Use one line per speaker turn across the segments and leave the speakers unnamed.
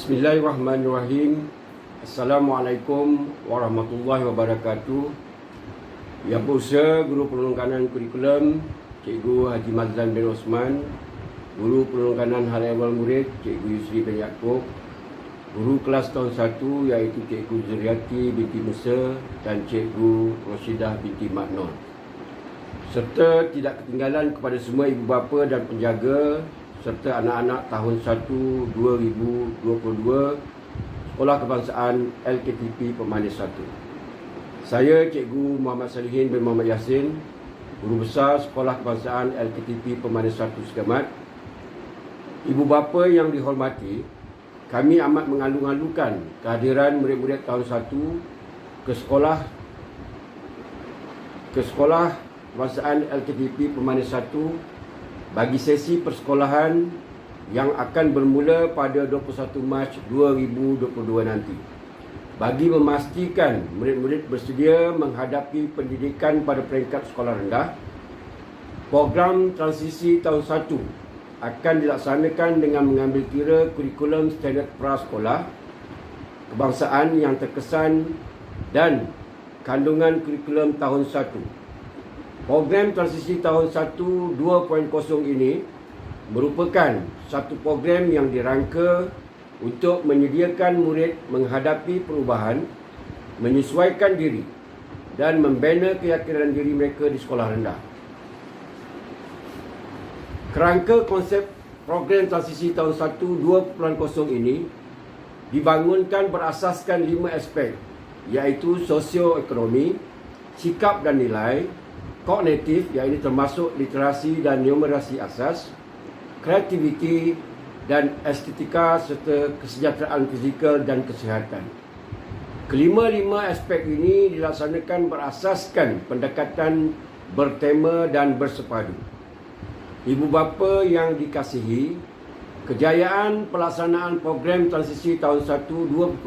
Bismillahirrahmanirrahim. Assalamualaikum warahmatullahi wabarakatuh. Yang berusaha Guru Penolong Kanan Kurikulum Cikgu Haji Mazlan bin Osman, Guru Penolong Kanan Hal Ehwal Murid Cikgu Yusri bin Yaakob, Guru kelas tahun 1 iaitu Cikgu Zuriati binti Musa dan Cikgu Roshidah binti Maknon, serta tidak ketinggalan kepada semua ibu bapa dan penjaga serta anak-anak tahun 1 2022 Sekolah Kebangsaan LKTP Pemanis 1. Saya Cikgu Muhammad Salihin bin Muhammad Yassin, Guru Besar Sekolah Kebangsaan LKTP Pemanis 1 Segamat. Ibu bapa yang dihormati, kami amat mengalu-alukan kehadiran murid-murid tahun 1 ke sekolah Kebangsaan LKTP Pemanis 1 bagi sesi persekolahan yang akan bermula pada 21 Mac 2022 nanti, bagi memastikan murid-murid bersedia menghadapi pendidikan pada peringkat sekolah rendah. Program transisi tahun 1 akan dilaksanakan dengan mengambil kira kurikulum standard prasekolah kebangsaan yang terkesan dan kandungan kurikulum tahun 1. Program transisi tahun 1 2.0 ini merupakan satu program yang dirangka untuk menyediakan murid menghadapi perubahan, menyesuaikan diri dan membina keyakinan diri mereka di sekolah rendah. Kerangka konsep program transisi tahun 1 2.0 ini dibangunkan berasaskan 5 aspek, iaitu sosioekonomi, sikap dan nilai, kognitif iaitu termasuk literasi dan numerasi asas, kreativiti dan estetika serta kesejahteraan fizikal dan kesihatan. Kelima-lima aspek ini dilaksanakan berasaskan pendekatan bertema dan bersepadu. Ibu bapa yang dikasihi, kejayaan pelaksanaan program transisi tahun 1 2.0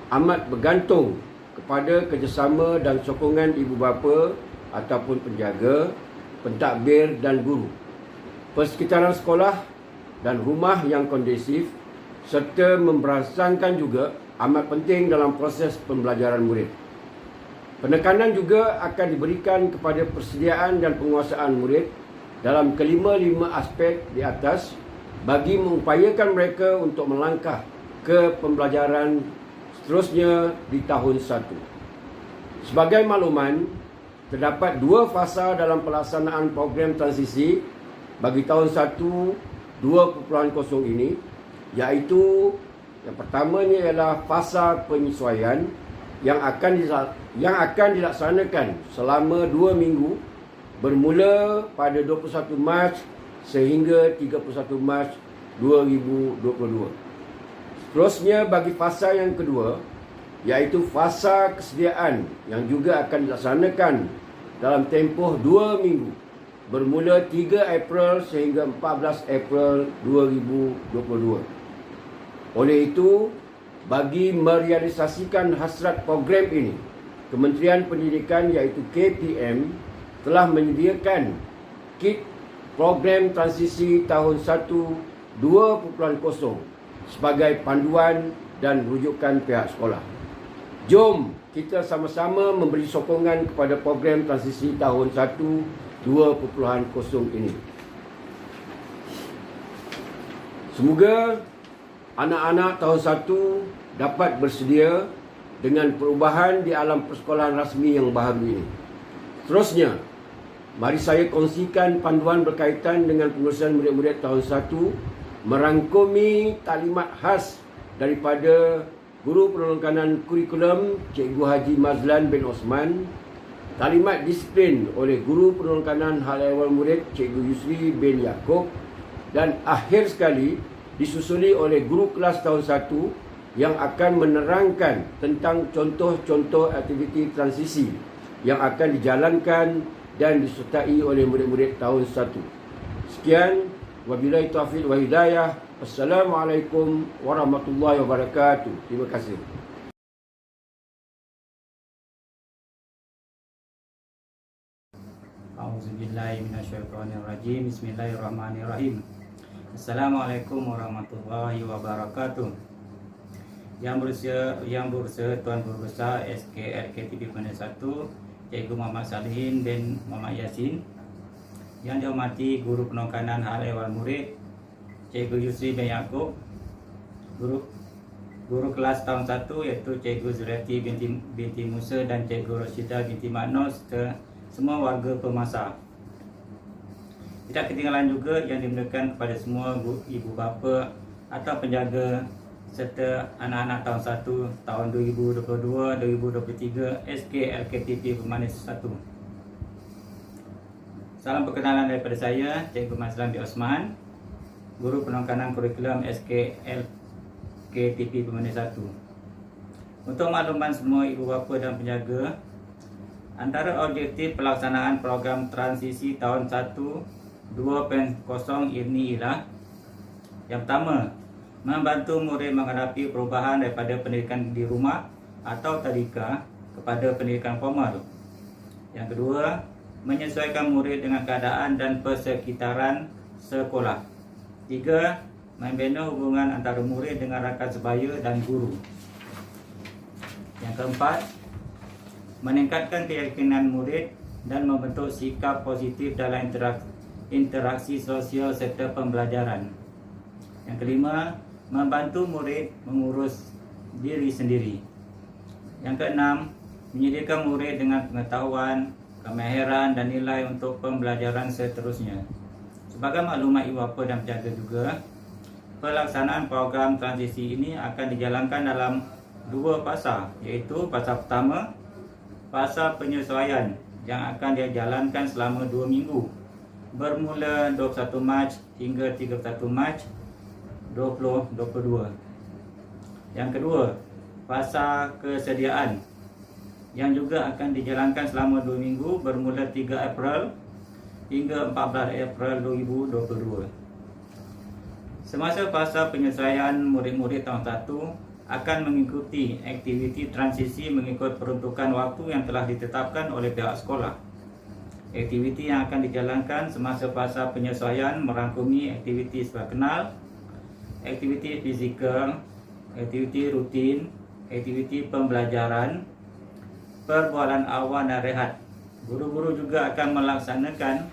amat bergantung kepada kerjasama dan sokongan ibu bapa ataupun penjaga, pentadbir dan guru, persekitaran sekolah dan rumah yang kondusif, serta memberangsangkan juga amat penting dalam proses pembelajaran murid. Penekanan juga akan diberikan kepada persediaan dan penguasaan murid dalam kelima-lima aspek di atas bagi mengupayakan mereka untuk melangkah ke pembelajaran seterusnya di tahun 1. Sebagai makluman, terdapat 2 fasa dalam pelaksanaan program transisi bagi tahun 1 2.0 ini, iaitu yang pertamanya ialah fasa penyesuaian yang akan dilaksanakan selama 2 minggu bermula pada 21 Mac sehingga 31 Mac 2022. Seterusnya bagi fasa yang kedua, iaitu fasa kesediaan yang juga akan dilaksanakan dalam tempoh 2 minggu bermula 3 April sehingga 14 April 2022. Oleh itu, bagi merealisasikan hasrat program ini, Kementerian Pendidikan iaitu KPM telah menyediakan kit program transisi tahun 1 2.0 sebagai panduan dan rujukan pihak sekolah. Jom kita sama-sama memberi sokongan kepada program transisi tahun 1 2.0 ini. Semoga anak-anak tahun 1 dapat bersedia dengan perubahan di alam persekolahan rasmi yang baharu ini. Seterusnya, mari saya kongsikan panduan berkaitan dengan pengurusan murid-murid tahun 1 merangkumi taklimat khas daripada Guru Penolong Kanan Kurikulum Cikgu Haji Mazlan bin Osman, taklimat disiplin oleh Guru Penolong Kanan Hal Ehwal Murid Cikgu Yusri bin Yaakob, dan akhir sekali disusuli oleh Guru kelas tahun 1 yang akan menerangkan tentang contoh-contoh aktiviti transisi yang akan dijalankan dan disertai oleh murid-murid tahun 1. Sekian, wabillahi taufiq wa hidayah. Assalamualaikum warahmatullahi wabarakatuh. Terima kasih.
A'udzubillahi minasyaitonirrajim. Bismillahirrahmanirrahim. Assalamualaikum warahmatullahi wabarakatuh. Yang berusaha Tuan Guru Besar SKLKTP Pemandu 1, Cikgu Muhammad Salihin bin Muhammad Yasin. Yang dihormati Guru Penekanan Hal Ehwal Murid Cikgu Yusri bin Yaakob, Guru kelas tahun 1 iaitu Cikgu Zuriati binti Musa dan Cikgu Rashidah binti Makno serta semua warga Pemasa. Tidak ketinggalan juga yang dimuliakan kepada semua ibu bapa atau penjaga serta anak-anak tahun 1 tahun 2022-2023 SKLKTP Pemandu 1. Salam perkenalan daripada saya, Cikgu Mazlan bin Osman, Guru Penekanan Kurikulum SKLKTP Pemandu 1. Untuk makluman semua ibu bapa dan penjaga, antara objektif pelaksanaan program transisi tahun 1 2.0 ini ialah: yang pertama, membantu murid menghadapi perubahan daripada pendidikan di rumah atau tadika kepada pendidikan formal. Yang kedua, menyesuaikan murid dengan keadaan dan persekitaran sekolah. Tiga, membina hubungan antara murid dengan rakan sebaya dan guru. Yang keempat, meningkatkan keyakinan murid dan membentuk sikap positif dalam interaksi sosial serta pembelajaran. Yang kelima, membantu murid mengurus diri sendiri. Yang keenam, menyediakan murid dengan pengetahuan, kemahiran dan nilai untuk pembelajaran seterusnya. Sebagai maklumat ibu bapa dan penjaga juga, pelaksanaan program transisi ini akan dijalankan dalam dua fasa, iaitu fasa pertama, fasa penyesuaian yang akan dijalankan selama 2 minggu, bermula 21 Mac hingga 31 Mac 2022. Yang kedua, fasa kesediaan yang juga akan dijalankan selama 2 minggu, bermula 3 April hingga 14 April 2022. Semasa fasa penyesuaian, murid-murid tahun 1 akan mengikuti aktiviti transisi mengikut peruntukan waktu yang telah ditetapkan oleh pihak sekolah. Aktiviti yang akan dijalankan semasa fasa penyesuaian merangkumi aktiviti sebar kenal, aktiviti fizikal, aktiviti rutin, aktiviti pembelajaran, perbualan awal dan rehat. Guru-guru juga akan melaksanakan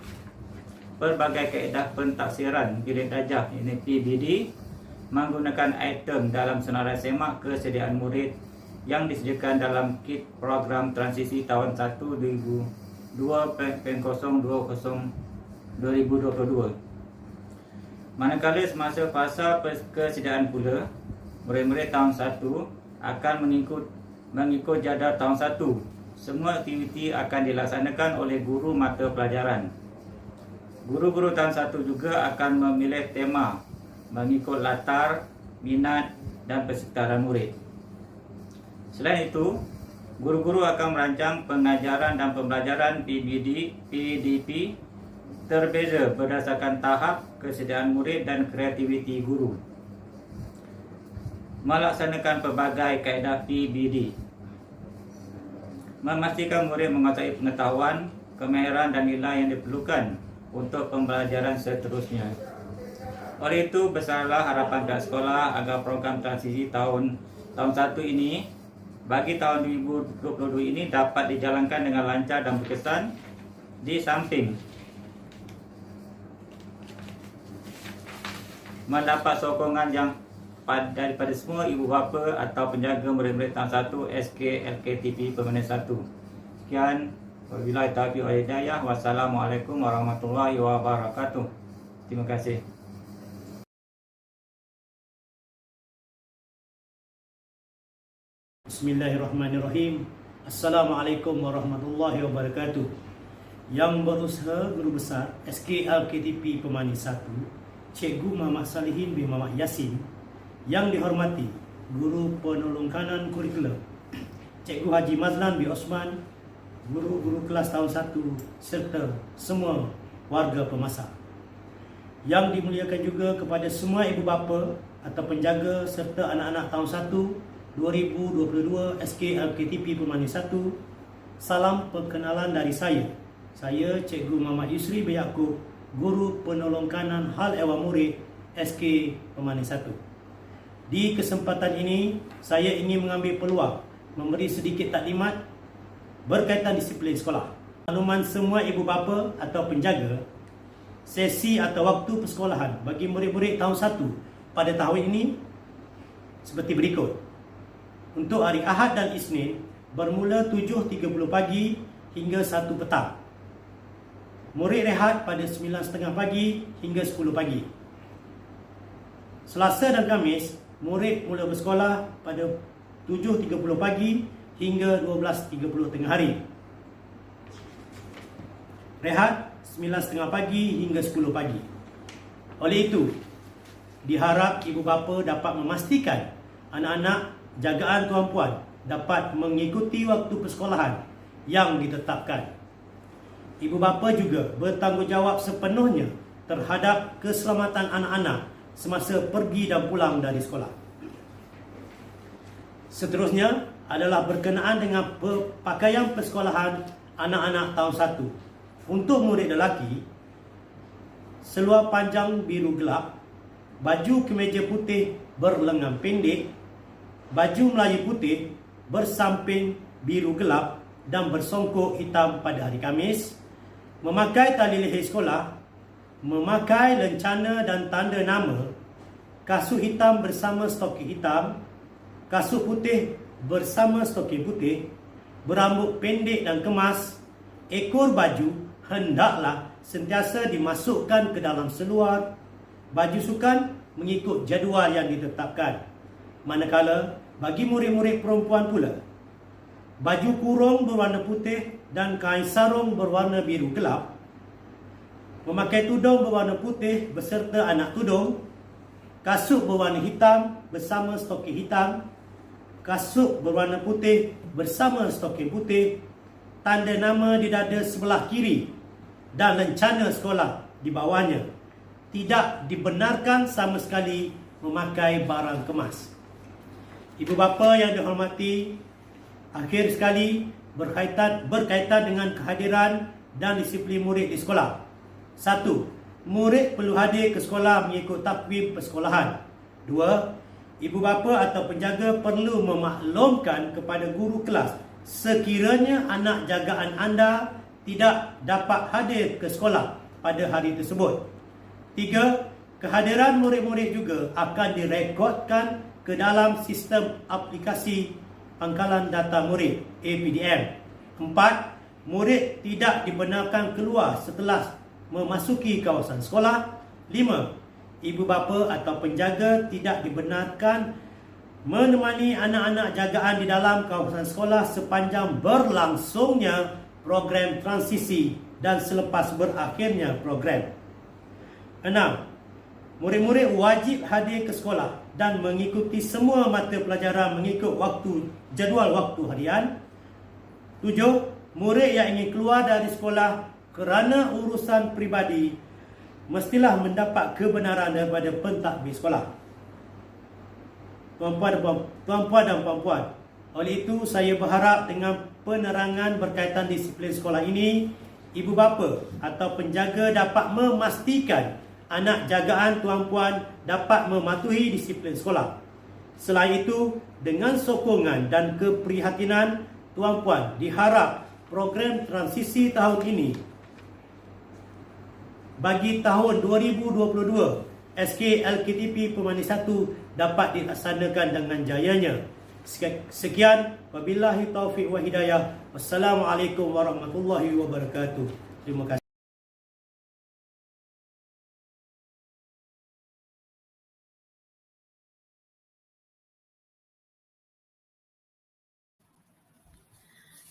pelbagai kaedah pentaksiran bilik darjah ini PBD menggunakan item dalam senarai semak kesediaan murid yang disediakan dalam kit program transisi tahun 1 2.02022. Manakala semasa fasa kesediaan pula, murid-murid tahun 1 akan mengikut jadual tahun 1. Semua aktiviti akan dilaksanakan oleh guru mata pelajaran. Guru-guru tahun 1 juga akan memilih tema mengikut latar, minat dan persekitaran murid. Selain itu, guru-guru akan merancang pengajaran dan pembelajaran PDP terbeza berdasarkan tahap kesediaan murid dan kreativiti guru. Melaksanakan pelbagai kaedah PBD, memastikan murid menguasai pengetahuan, kemahiran dan nilai yang diperlukan untuk pembelajaran seterusnya. Oleh itu, besarlah harapan pihak sekolah agar program transisi tahun 1 ini bagi tahun 2022 ini dapat dijalankan dengan lancar dan berkesan, di samping mendapat sokongan yang daripada semua ibu bapa atau penjaga murid-murid tahun 1 SKLKTP Pemandu 1. Sekian, wabillahi taufiq wal hidayah. Wassalamualaikum warahmatullahi wabarakatuh. Terima kasih.
Bismillahirrahmanirrahim. Assalamualaikum warahmatullahi wabarakatuh. Yang berusaha Guru Besar SKLKTP Pemandu 1, Cikgu Muhammad Salihin bin Muhammad Yasin. Yang dihormati Guru Penekanan Kurikulum Cikgu Haji Mazlan bin Osman, guru-guru kelas tahun 1 serta semua warga Pemasa. Yang dimuliakan juga kepada semua ibu bapa atau penjaga serta anak-anak tahun 1 2022 SKLKTP Pemandu 1. Salam perkenalan dari saya. Saya Cikgu Muhammad Yusri bin Yaakob, Guru Penekanan Hal Ehwal Murid SK Pemanis 1. Di kesempatan ini, saya ingin mengambil peluang memberi sedikit taklimat berkaitan disiplin sekolah. Makluman semua ibu bapa atau penjaga, sesi atau waktu persekolahan bagi murid-murid tahun 1 pada tahun ini seperti berikut. Untuk hari Ahad dan Isnin bermula 7.30 pagi hingga 1 petang. Murid rehat pada 9.30 pagi hingga 10 pagi. Selasa dan Khamis, murid mula bersekolah pada 7.30 pagi hingga 12.30 tengah hari. Rehat 9.30 pagi hingga 10 pagi. Oleh itu, diharap ibu bapa dapat memastikan anak-anak jagaan tuan puan dapat mengikuti waktu persekolahan yang ditetapkan. Ibu bapa juga bertanggungjawab sepenuhnya terhadap keselamatan anak-anak semasa pergi dan pulang dari sekolah. Seterusnya adalah berkenaan dengan pakaian persekolahan anak-anak tahun 1. Untuk murid lelaki, seluar panjang biru gelap, baju kemeja putih berlengan pendek, baju Melayu putih bersamping biru gelap dan bersongkok hitam pada hari Khamis, memakai tali leher sekolah, memakai lencana dan tanda nama, kasut hitam bersama stoking hitam, kasut putih bersama stoking putih, berambut pendek dan kemas. Ekor baju hendaklah sentiasa dimasukkan ke dalam seluar baju sukan mengikut jadual yang ditetapkan. Manakala bagi murid-murid perempuan pula, baju kurung berwarna putih dan kain sarung berwarna biru gelap, memakai tudung berwarna putih beserta anak tudung, kasut berwarna hitam bersama stoking hitam, kasut berwarna putih bersama stoking putih, tanda nama di dada sebelah kiri dan lencana sekolah di bawahnya. Tidak dibenarkan sama sekali memakai barang kemas. Ibu bapa yang dihormati, akhir sekali berkaitan dengan kehadiran dan disiplin murid di sekolah. 1. Murid perlu hadir ke sekolah mengikut takwim persekolahan. 2. Ibu bapa atau penjaga perlu memaklumkan kepada guru kelas sekiranya anak jagaan anda tidak dapat hadir ke sekolah pada hari tersebut. 3. Kehadiran murid-murid juga akan direkodkan ke dalam sistem aplikasi pangkalan data murid APDM. 4. Murid tidak dibenarkan keluar setelah memasuki kawasan sekolah. 5. Ibu bapa atau penjaga tidak dibenarkan menemani anak-anak jagaan di dalam kawasan sekolah sepanjang berlangsungnya program transisi dan selepas berakhirnya program. 6. Murid-murid wajib hadir ke sekolah dan mengikuti semua mata pelajaran mengikut jadual waktu harian. 7. Murid yang ingin keluar dari sekolah kerana urusan peribadi mestilah mendapat kebenaran daripada pentadbir sekolah. Tuan-puan dan puan-puan, oleh itu saya berharap dengan penerangan berkaitan disiplin sekolah ini, ibu bapa atau penjaga dapat memastikan anak jagaan tuan-puan dapat mematuhi disiplin sekolah. Selain itu, dengan sokongan dan keprihatinan tuan-puan, diharap program transisi tahun ini bagi tahun 2022 SK LKTP Pemanis 1 dapat dilaksanakan dengan jayanya. Sekian, wabillahi taufiq wa hidayah. Wassalamualaikum warahmatullahi wabarakatuh. Terima kasih.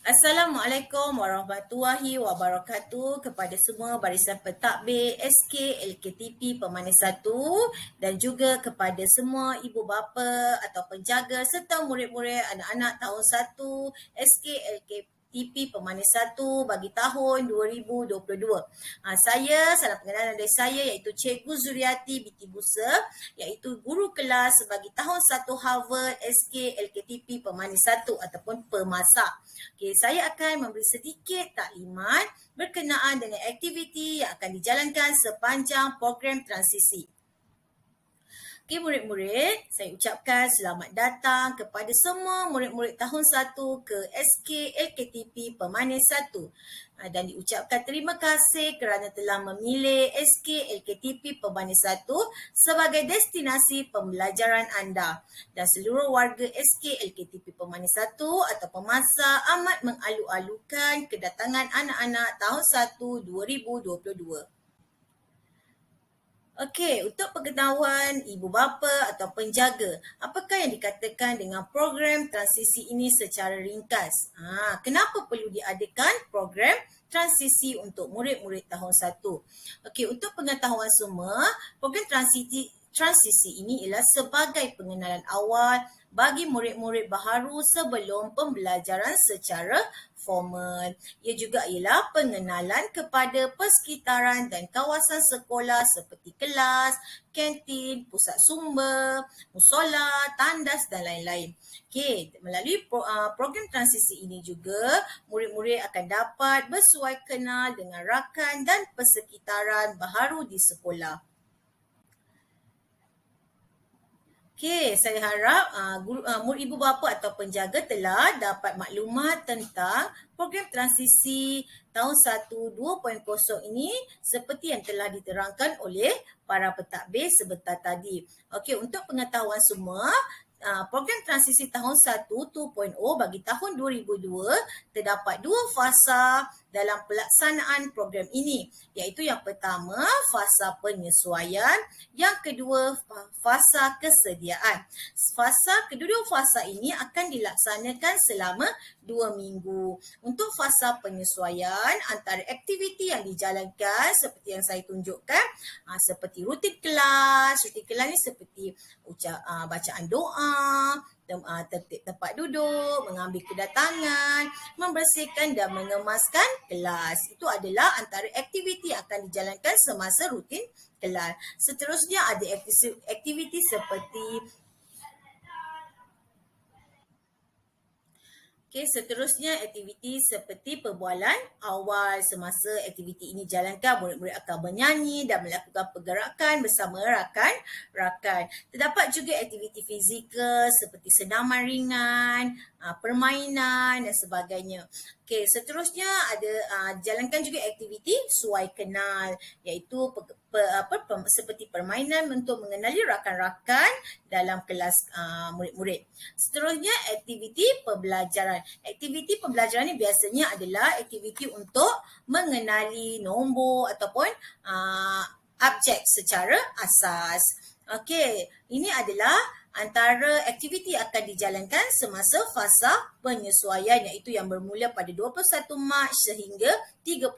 Assalamualaikum warahmatullahi wabarakatuh kepada semua barisan pentadbir SK LKTP Pemanis 1 dan juga kepada semua ibu bapa atau penjaga serta murid-murid anak-anak tahun 1 SK LKTP Pemanis 1 bagi tahun 2022. Salam pengenalan dari saya iaitu Cikgu Zuriati binti Busa, iaitu guru kelas bagi tahun 1 Harvard SK LKTP Pemanis 1 ataupun PEMASA. Okay, saya akan memberi sedikit taklimat berkenaan dengan aktiviti yang akan dijalankan sepanjang program transisi. Okey murid-murid, saya ucapkan selamat datang kepada semua murid-murid tahun 1 ke SK LKTP Pemanis 1. Dan diucapkan terima kasih kerana telah memilih SK LKTP Pemanis 1 sebagai destinasi pembelajaran anda. Dan seluruh warga SK LKTP Pemanis 1 atau pemasa amat mengalu-alukan kedatangan anak-anak tahun 1 2022. Okey, untuk pengetahuan ibu bapa atau penjaga, apakah yang dikatakan dengan program transisi ini secara ringkas? Kenapa perlu diadakan program transisi untuk murid-murid tahun 1? Okey, untuk pengetahuan semua, program transisi ini ialah sebagai pengenalan awal bagi murid-murid baharu sebelum pembelajaran secara formal. Ia juga ialah pengenalan kepada persekitaran dan kawasan sekolah seperti kelas, kantin, pusat sumber, musola, tandas dan lain-lain. Okey, melalui program transisi ini juga, murid-murid akan dapat bersuai kenal dengan rakan dan persekitaran baharu di sekolah. Okey, saya harap murid ibu bapa atau penjaga telah dapat maklumat tentang program transisi tahun 1 2.0 ini seperti yang telah diterangkan oleh para pentadbir sebentar tadi. Okey, untuk pengetahuan semua, program transisi tahun 1 2.0 bagi tahun 2002 terdapat 2 fasa dalam pelaksanaan program ini, iaitu yang pertama fasa penyesuaian, yang kedua fasa kesediaan. Kedua-dua fasa ini akan dilaksanakan selama 2 minggu. Untuk fasa penyesuaian, antara aktiviti yang dijalankan seperti yang saya tunjukkan, seperti rutin kelas ni seperti bacaan doa, tertib tempat duduk, mengambil kedatangan, membersihkan dan mengemaskan kelas. Itu adalah antara aktiviti yang akan dijalankan semasa rutin kelas. Seterusnya ada aktiviti seperti seterusnya aktiviti seperti perbualan awal. Semasa aktiviti ini jalankan, murid-murid akan bernyanyi dan melakukan pergerakan bersama rakan-rakan. Terdapat juga aktiviti fizikal seperti senaman ringan, permainan dan sebagainya. Okey, seterusnya ada jalankan juga aktiviti suai kenal, iaitu seperti permainan untuk mengenali rakan-rakan dalam kelas murid-murid. Seterusnya aktiviti pembelajaran. Aktiviti pembelajaran ini biasanya adalah aktiviti untuk mengenali nombor ataupun objek secara asas. Okey, ini adalah antara aktiviti yang akan dijalankan semasa fasa penyesuaian, iaitu yang bermula pada 21 Mac sehingga 31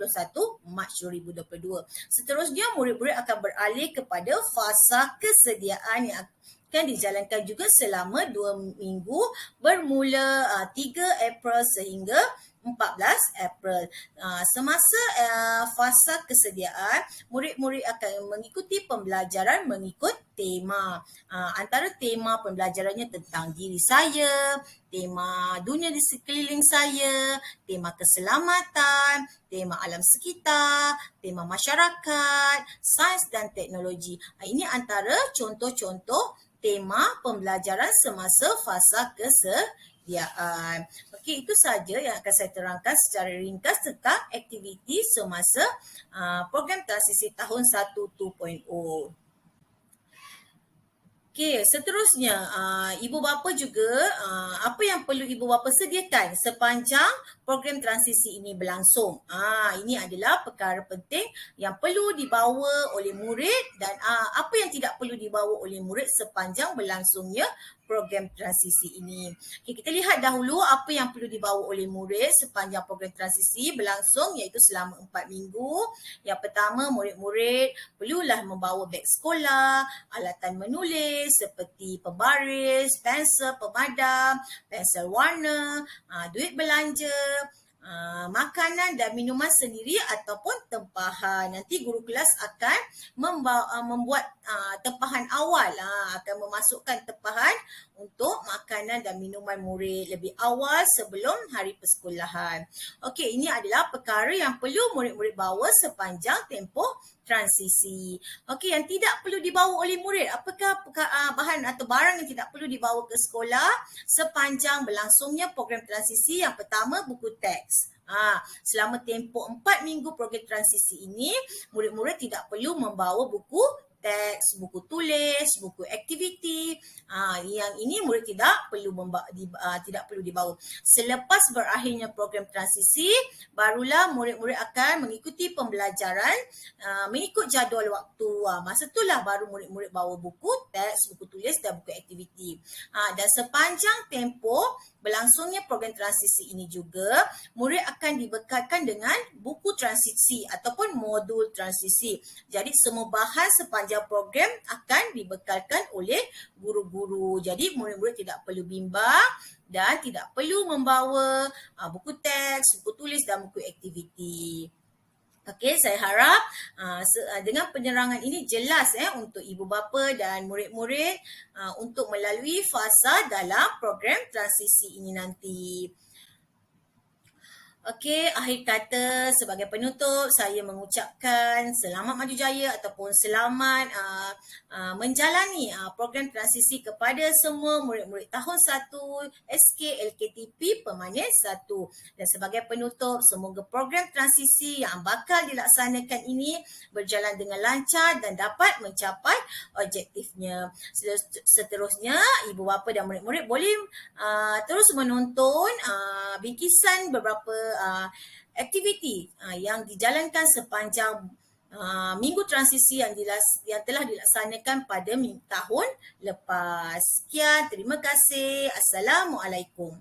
Mac 2022. Seterusnya, murid-murid akan beralih kepada fasa kesediaan yang akan dijalankan juga selama 2 minggu bermula 3 April sehingga 14 April. Semasa fasa kesediaan, murid-murid akan mengikuti pembelajaran mengikut tema. Antara tema pembelajarannya tentang diri saya, tema dunia di sekeliling saya, tema keselamatan, tema alam sekitar, tema masyarakat, sains dan teknologi. Ini antara contoh-contoh tema pembelajaran semasa fasa kesediaan. Okey, itu sahaja yang akan saya terangkan secara ringkas tentang aktiviti semasa program transisi tahun 1 2.0. Okey, seterusnya ibu bapa juga apa yang perlu ibu bapa sediakan sepanjang program transisi ini berlangsung. Ini adalah perkara penting yang perlu dibawa oleh murid dan apa yang tidak perlu dibawa oleh murid sepanjang berlangsungnya program transisi ini. Okay, kita lihat dahulu apa yang perlu dibawa oleh murid sepanjang program transisi berlangsung, iaitu selama 4 minggu. Yang pertama, murid-murid perlulah membawa beg sekolah, alatan menulis seperti pembaris, pensel pemadam, pensel warna, duit belanja, makanan dan minuman sendiri ataupun tempahan. Nanti guru kelas akan membuat tempahan awal, akan memasukkan tempahan untuk makanan dan minuman murid lebih awal sebelum hari persekolahan. Okey, ini adalah perkara yang perlu murid-murid bawa sepanjang tempoh transisi. Okey, yang tidak perlu dibawa oleh murid, apakah bahan atau barang yang tidak perlu dibawa ke sekolah sepanjang berlangsungnya program transisi? Yang pertama, buku teks. Selama tempoh 4 minggu program transisi ini, murid-murid tidak perlu membawa buku teks, buku tulis, buku aktiviti. Yang ini murid tidak perlu dibawa. Selepas berakhirnya program transisi, barulah murid-murid akan mengikuti pembelajaran mengikut jadual waktu. Masa itulah baru murid-murid bawa buku teks, buku tulis dan buku aktiviti. Dan sepanjang tempoh berlangsungnya program transisi ini juga, murid akan dibekalkan dengan buku transisi ataupun modul transisi. Jadi semua bahan sepanjang program akan dibekalkan oleh guru-guru. Jadi murid-murid tidak perlu bimbang dan tidak perlu membawa buku teks, buku tulis dan buku aktiviti. Okey, saya harap dengan penerangan ini jelas untuk ibu bapa dan murid-murid untuk melalui fasa dalam program transisi ini nanti. Okey, akhir kata sebagai penutup saya mengucapkan selamat maju jaya ataupun selamat menjalani program transisi kepada semua murid-murid tahun 1 SK LKTP Pemanis 1. Dan sebagai penutup, semoga program transisi yang bakal dilaksanakan ini berjalan dengan lancar dan dapat mencapai objektifnya. Seterusnya, ibu bapa dan murid-murid boleh terus menonton bingkisan beberapa aktiviti yang dijalankan sepanjang minggu transisi yang telah dilaksanakan pada tahun lepas. Sekian, terima kasih. Assalamualaikum.